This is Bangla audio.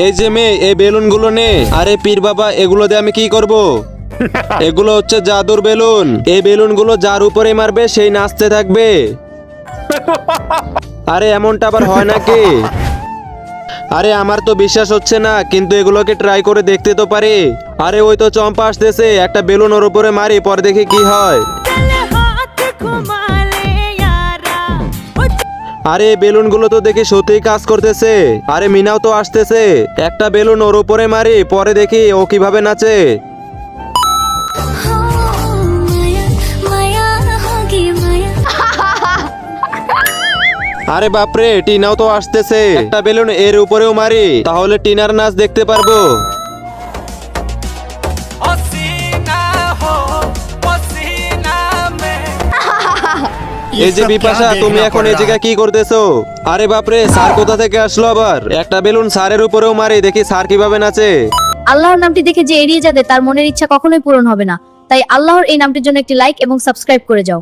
এই যে মেয়ে, এই বেলুন গুলো নে। আরে পীর বাবা, এগুলো দিয়ে আমি কি করব? এগুলো হচ্ছে জাদুর বেলুন। এই বেলুন গুলো যার উপরে মারবে সেই নাচতে থাকবে। আরে এমনটা আবার হয় নাকি? আরে আমার তো বিশ্বাস হচ্ছে না, কিন্তু এগুলোকে ট্রাই করে দেখতে তো পারি। আরে ওই তো চম্পা আসতেছে, একটা বেলুন ওর উপরে মারি, পরে দেখি কি হয়। আরে বেলুন গুলো তো দেখি সত্যিই কাজ করতেছে। আরে মিনাও তো আসতেছে, একটা বেলুন ওর উপরে মারি, পরে দেখি ও কিভাবে নাচে। আরে বাপরে, টিনাও তো আসতেছে, একটা বেলুন এর উপরেও মারি, তাহলে টিনার নাচ দেখতে পারবো। এই যে বিপাশা, তুমি এখন এই জায়গায় কি করতেছো? আরে বাপরে, স্যার কোথা থেকে আসলো আবার? একটা বেলুন স্যারের উপরেও মারি, দেখি স্যার কিভাবে নাচে। আল্লাহর নামটি দেখে যে এড়িয়ে যাবে তার মনের ইচ্ছা কখনোই পূরণ হবে না। তাই আল্লাহর এই নামটির জন্য একটি লাইক এবং সাবস্ক্রাইব করে যাও।